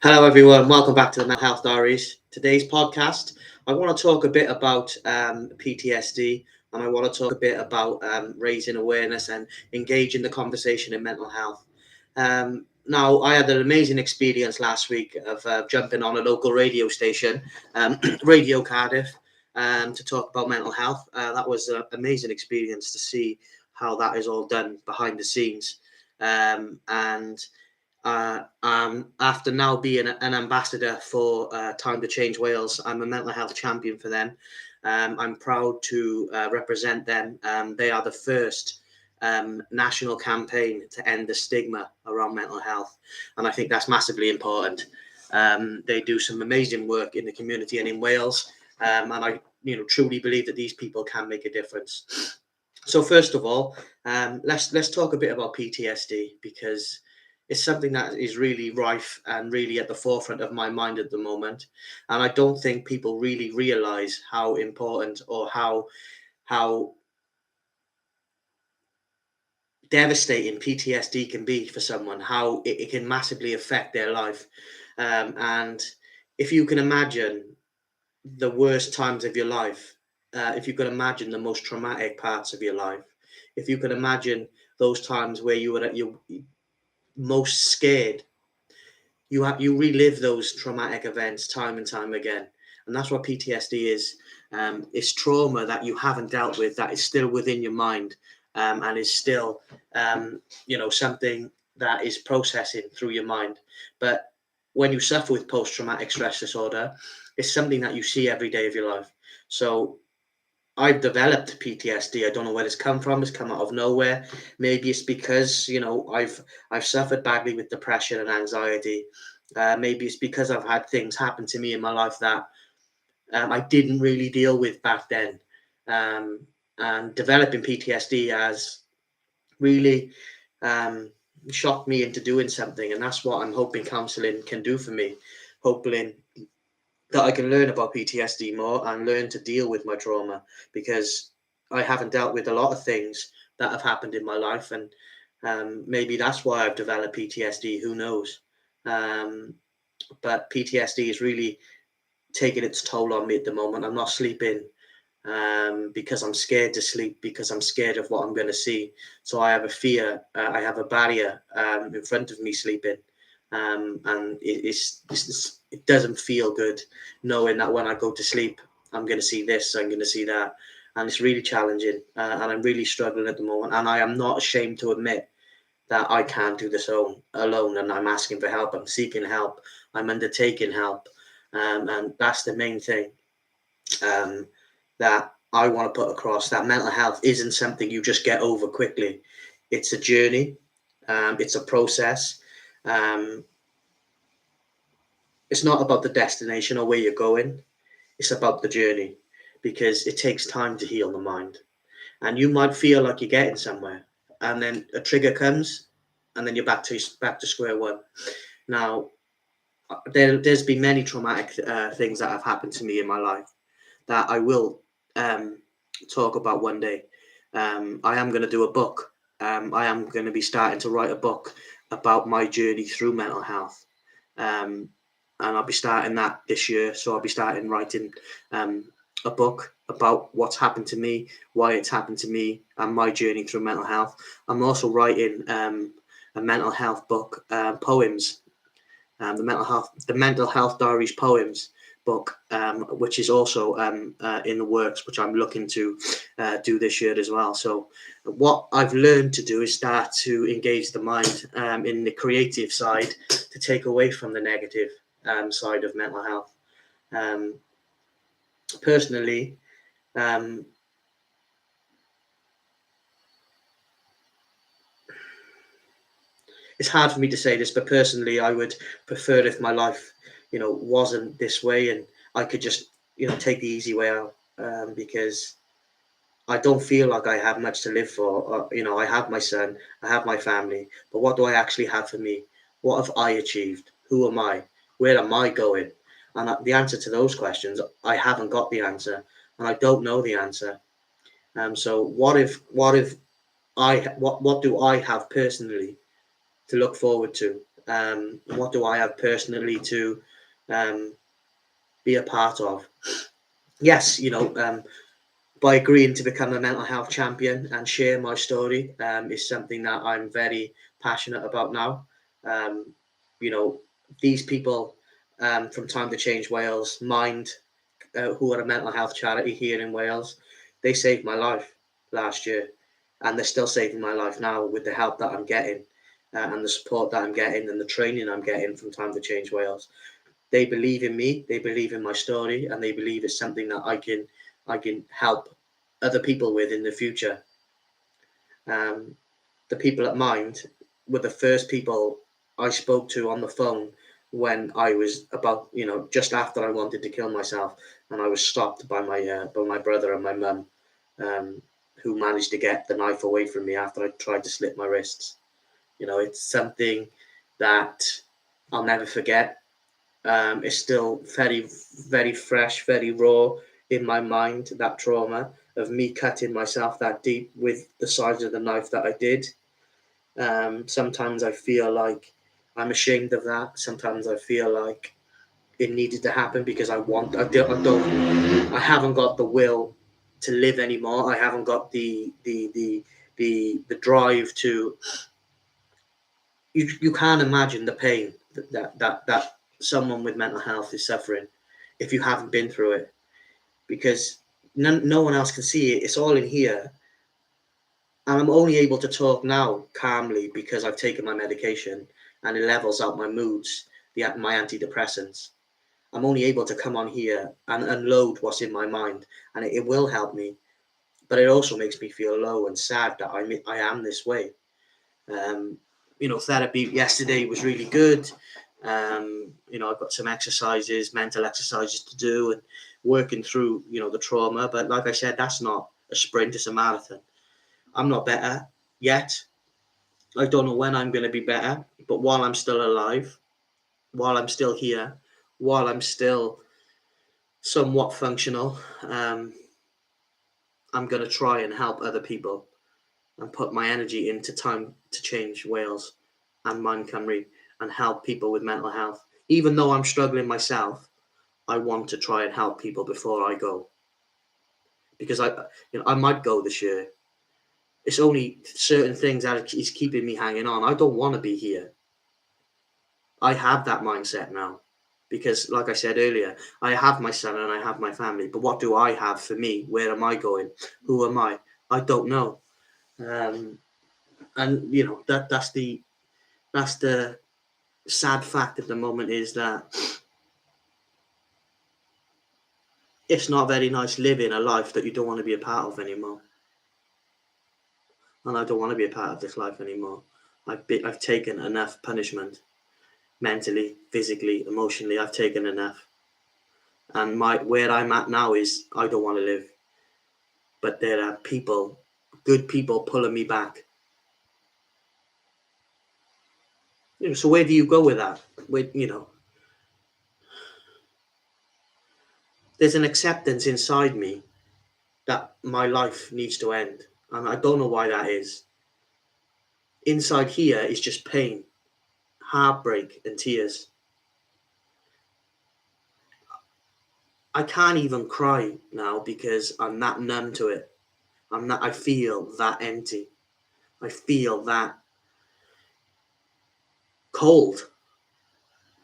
Hello, everyone. Welcome back to the Mental Health Diaries. Today's podcast, I want to talk a bit about PTSD, and I want to talk a bit about raising awareness and engaging the conversation in mental health. Now, I had an amazing experience last week of jumping on a local radio station, Radio Cardiff, to talk about mental health. That was an amazing experience to see how that is all done behind the scenes. And After now being an ambassador for Time to Change Wales, I'm a mental health champion for them. I'm proud to represent them. They are the first national campaign to end the stigma around mental health, and I think that's massively important. They do some amazing work in the community and in Wales, and I, truly believe that these people can make a difference. So first of all, let's talk a bit about PTSD, because it's something that is really rife and really at the forefront of my mind at the moment. And I don't think people really realize how important or how devastating PTSD can be for someone, how it can massively affect their life. And if you can imagine the worst times of your life, if you can imagine the most traumatic parts of your life, if you can imagine those times where you were at your most scared, you relive those traumatic events time and time again. And that's what PTSD is. It's trauma that you haven't dealt with, that is still within your mind, and is still something that is processing through your mind. But when you suffer with post-traumatic stress disorder, it's something that you see every day of your life. So I've developed PTSD. I don't know where it's come from. It's come out of nowhere. Maybe it's because I've suffered badly with depression and anxiety. Maybe it's because I've had things happen to me in my life that I didn't really deal with back then. And developing PTSD has really shocked me into doing something, and that's what I'm hoping counselling can do for me. Hoping that I can learn about PTSD more and learn to deal with my trauma, because I haven't dealt with a lot of things that have happened in my life, and maybe that's why I've developed PTSD. Who knows? Um, but PTSD is really taking its toll on me at the moment. I'm not sleeping because I'm scared to sleep, because I'm scared of what I'm going to see. So I have a fear, I have a barrier in front of me sleeping. And it doesn't feel good knowing that when I go to sleep, I'm going to see this, I'm going to see that. And it's really challenging, and I'm really struggling at the moment. And I am not ashamed to admit that I can't do this alone, and I'm asking for help. I'm seeking help. I'm undertaking help. And that's the main thing. That I want to put across, that mental health isn't something you just get over quickly. It's a journey. It's a process. Um, it's not about the destination or where you're going. It's about the journey, because it takes time to heal the mind. And you might feel like you're getting somewhere, and then a trigger comes, and then you're back to square one. Now, there's been many traumatic things that have happened to me in my life that I will um, talk about one day. I am going to do a book. I am going to be starting to write a book about my journey through mental health. Um, and I'll be starting that this year. So I'll be starting writing a book about what's happened to me, why it's happened to me, and my journey through mental health. I'm also writing a mental health book, poems, the mental health diaries poems book, which is also in the works, which I'm looking to do this year as well. So what I've learned to do is start to engage the mind in the creative side, to take away from the negative side of mental health. Um, Personally, um, it's hard for me to say this, but personally, I would prefer if my life, wasn't this way, and I could just, take the easy way out, because I don't feel like I have much to live for. I have my son, I have my family, but what do I actually have for me? What have I achieved? Who am I? Where am I going? And the answer to those questions, I haven't got the answer, and I don't know the answer. So what do I have personally to look forward to? What do I have personally to be a part of? Yes, by agreeing to become a mental health champion and share my story is something that I'm very passionate about now. Um, you know, these people from Time to Change Wales, Mind, who are a mental health charity here in Wales, they saved my life last year, and they're still saving my life now with the help that I'm getting and the support that I'm getting and the training I'm getting from Time to Change Wales. They believe in me, they believe in my story, and they believe it's something that I can help other people with in the future. Um, the people at Mind were the first people I spoke to on the phone when I was about, just after I wanted to kill myself, and I was stopped by my brother and my mum, um, who managed to get the knife away from me after I tried to slit my wrists. It's something that I'll never forget. It's still very, very fresh, very raw in my mind, that trauma of me cutting myself that deep with the size of the knife that I did. Sometimes I feel like I'm ashamed of that. Sometimes I feel like it needed to happen because I haven't got the will to live anymore. I haven't got the drive to. You can't imagine the pain that someone with mental health is suffering if you haven't been through it, because no one else can see it. It's all in here, and I'm only able to talk now calmly because I've taken my medication and it levels out my moods, my antidepressants. I'm only able to come on here and unload what's in my mind, and it will help me. But it also makes me feel low and sad that I am this way. Um, Therapy yesterday was really good. I've got some exercises, mental exercises to do, and working through, the trauma. But like I said, that's not a sprint; it's a marathon. I'm not better yet. I don't know when I'm going to be better, but while I'm still alive, while I'm still here, while I'm still somewhat functional, I'm going to try and help other people and put my energy into Time to Change Wales and Mind Cymru and help people with mental health. Even though I'm struggling myself, I want to try and help people before I go, because I might go this year. It's only certain things that is keeping me hanging on. I don't want to be here. I have that mindset now because, like I said earlier, I have my son and I have my family. But what do I have for me? Where am I going? Who am I? I don't know. And that's the sad fact at the moment, is that it's not very nice living a life that you don't want to be a part of anymore. And I don't want to be a part of this life anymore. I've taken enough punishment, mentally, physically, emotionally. I've taken enough. And where I'm at now is I don't want to live. But there are people, good people, pulling me back. So where do you go with that? There's an acceptance inside me that my life needs to end. And I don't know why that is. Inside here is just pain, heartbreak, and tears. I can't even cry now because I'm that numb to it. I feel that empty. I feel that cold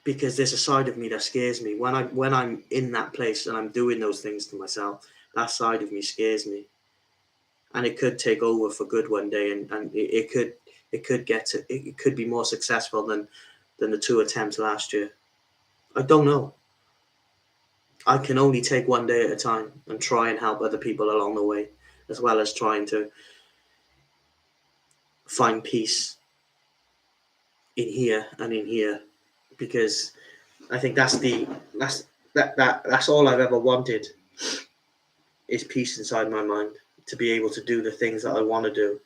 because there's a side of me that scares me. When I'm in that place and I'm doing those things to myself, that side of me scares me. And it could take over for good one day, and it could be more successful than the 2 attempts last year. I don't know. I can only take one day at a time and try and help other people along the way, as well as trying to find peace in here and in here, because I think that's all I've ever wanted, is peace inside my mind, to be able to do the things that I want to do,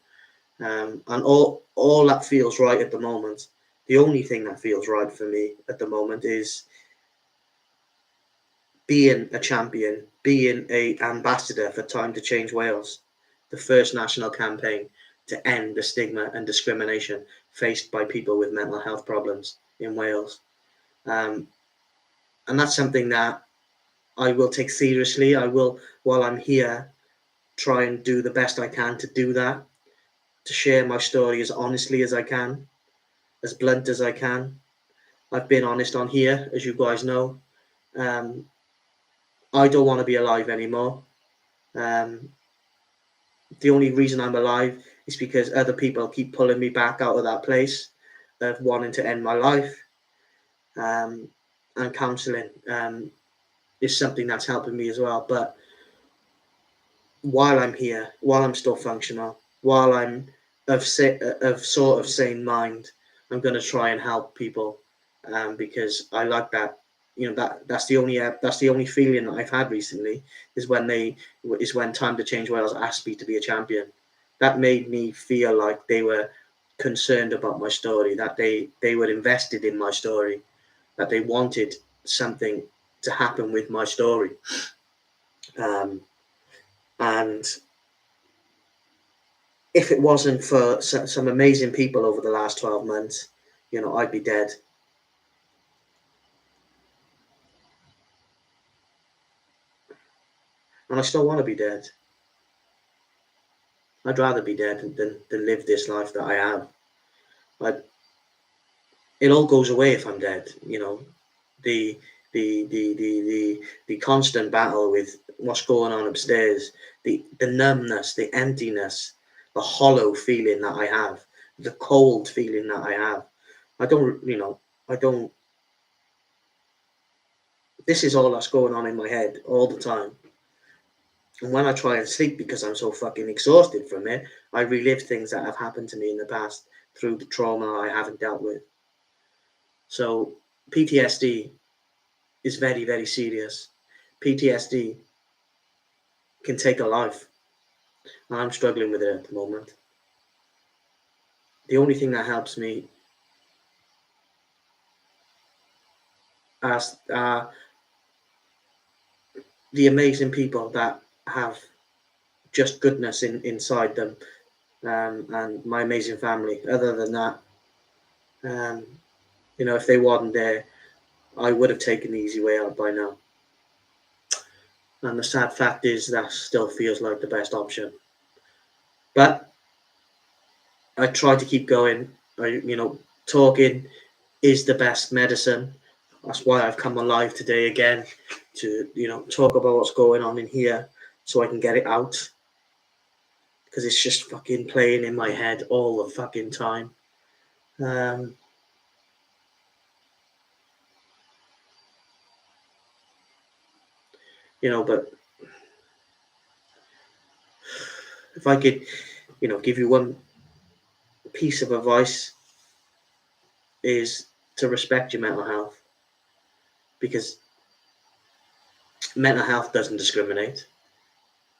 and all that feels right at the moment. The only thing that feels right for me at the moment is being a champion, being a ambassador for Time to Change Wales, the first national campaign to end the stigma and discrimination faced by people with mental health problems in Wales. And that's something that I will take seriously. I will, while I'm here, try and do the best I can to do that, to share my story as honestly as I can, as blunt as I can. I've been honest on here, as you guys know. I don't want to be alive anymore. The only reason I'm alive is because other people keep pulling me back out of that place of wanting to end my life. And counselling is something that's helping me as well. But while I'm here, while I'm still functional, while I'm of sort of sane mind, I'm going to try and help people, because I like that. That's the only feeling that I've had recently is when Time to Change Wales asked me to be a champion. That made me feel like they were concerned about my story, that they were invested in my story, that they wanted something to happen with my story. And if it wasn't for some amazing people over the last 12 months, I'd be dead. And I still want to be dead. I'd rather be dead than live this life that I have. It all goes away if I'm dead. The the constant battle with what's going on upstairs, the numbness, the emptiness, the hollow feeling that I have, the cold feeling that I have. I don't. This is all that's going on in my head all the time. And when I try and sleep because I'm so fucking exhausted from it, I relive things that have happened to me in the past through the trauma I haven't dealt with. So PTSD is very, very serious. PTSD can take a life. And I'm struggling with it at the moment. The only thing that helps me are the amazing people that have just goodness inside them, and my amazing family. Other than that, if they weren't there, I would have taken the easy way out by now. And the sad fact is that still feels like the best option. But I try to keep going. Talking is the best medicine. That's why I've come alive today again to, talk about what's going on in here so I can get it out. Because it's just fucking playing in my head all the fucking time. But if I could, give you one piece of advice, is to respect your mental health, because mental health doesn't discriminate.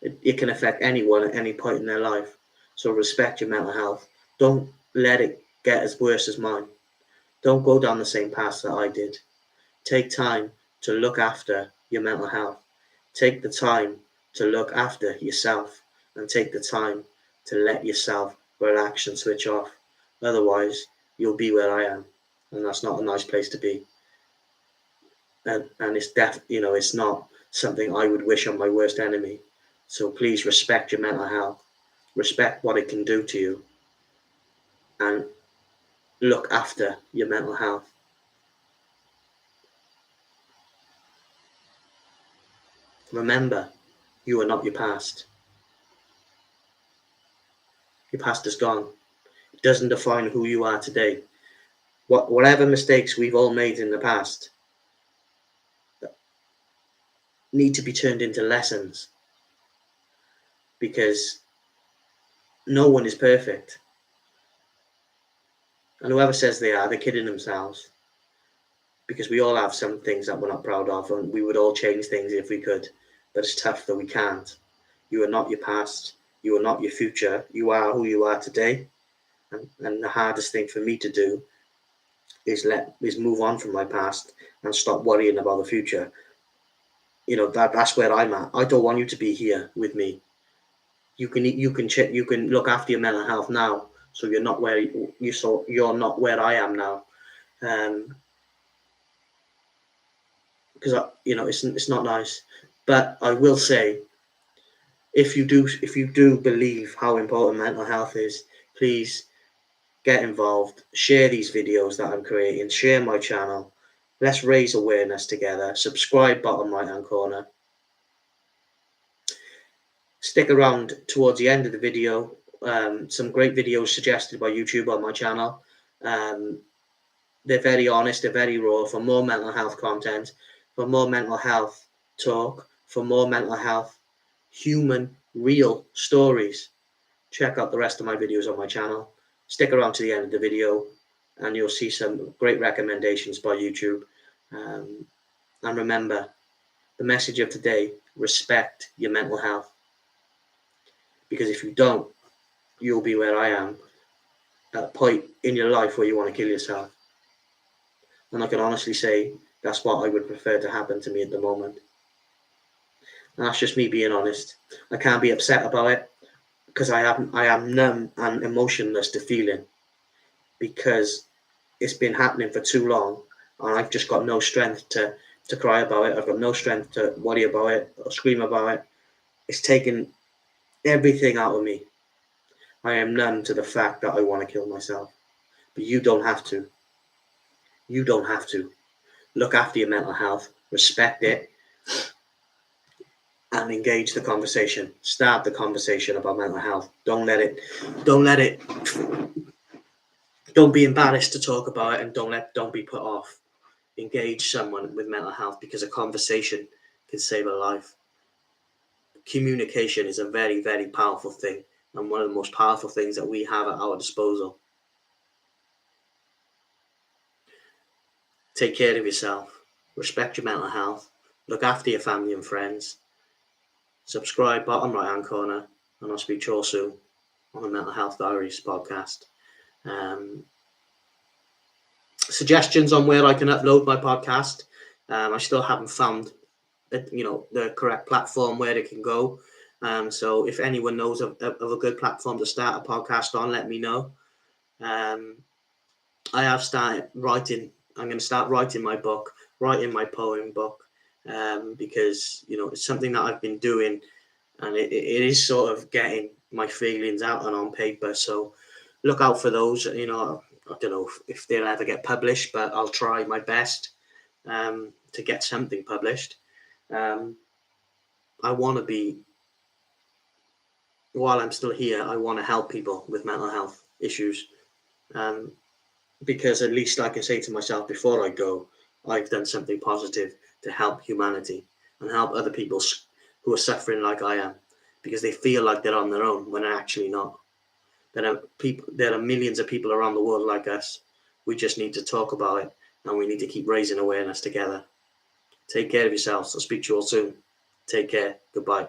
It can affect anyone at any point in their life. So respect your mental health. Don't let it get as worse as mine. Don't go down the same path that I did. Take time to look after your mental health. Take the time to look after yourself, and take the time to let yourself relax and switch off. Otherwise, you'll be where I am, and that's not a nice place to be. And it's it's not something I would wish on my worst enemy. So please respect your mental health, respect what it can do to you, and look after your mental health. Remember, you are not your past. Your past is gone. It doesn't define who you are today. Whatever mistakes we've all made in the past need to be turned into lessons, because no one is perfect. And whoever says they are, they're kidding themselves. Because we all have some things that we're not proud of, and we would all change things if we could. But it's tough that we can't. You are not your past. You are not your future. You are who you are today. And the hardest thing for me to do is move on from my past and stop worrying about the future. That's where I'm at. I don't want you to be here with me. You can look after your mental health now, so you're not where you're not where I am now. Because it's not nice. But I will say, if you do believe how important mental health is, please get involved. Share these videos that I'm creating. Share my channel. Let's raise awareness together. Subscribe, bottom right hand corner. Stick around towards the end of the video. Some great videos suggested by YouTube on my channel. They're very honest, they're very raw. For more mental health content, for more mental health talk, for more mental health, human, real stories, check out the rest of my videos on my channel. Stick around to the end of the video and you'll see some great recommendations by YouTube. And remember, the message of today, respect your mental health. Because if you don't, you'll be where I am, at a point in your life where you want to kill yourself. And I can honestly say that's what I would prefer to happen to me at the moment. And that's just me being honest. I can't be upset about it because I am numb and emotionless to feeling, because it's been happening for too long and I've just got no strength to cry about it. I've got no strength to worry about it or scream about it. It's taken everything out of me. I am numb to the fact that I want to kill myself. But you don't have to. You don't have to. Look after your mental health, respect it, and engage the conversation. Start the conversation about mental health. Don't be embarrassed to talk about it, and don't be put off. Engage someone with mental health, because a conversation can save a life. Communication is a very, very powerful thing, and one of the most powerful things that we have at our disposal. Take care of yourself, respect your mental health, look after your family and friends. Subscribe, bottom right hand corner, and I'll speak to you all soon on the Mental Health Diaries podcast. Suggestions on where I can upload my podcast. I still haven't found the correct platform where it can go. So if anyone knows of a good platform to start a podcast on, let me know. I have started writing. I'm going to start writing my book, writing my poem book, because it's something that I've been doing, and it is sort of getting my feelings out and on paper. So look out for those. I don't know if they'll ever get published, but I'll try my best to get something published. I want to be, while I'm still here, I want to help people with mental health issues. Because at least I can say to myself before I go, I've done something positive to help humanity and help other people who are suffering like I am, because they feel like they're on their own when they're actually not. There are millions of people around the world like us. We just need to talk about it, and we need to keep raising awareness together. Take care of yourselves. I'll speak to you all soon. Take care. Goodbye.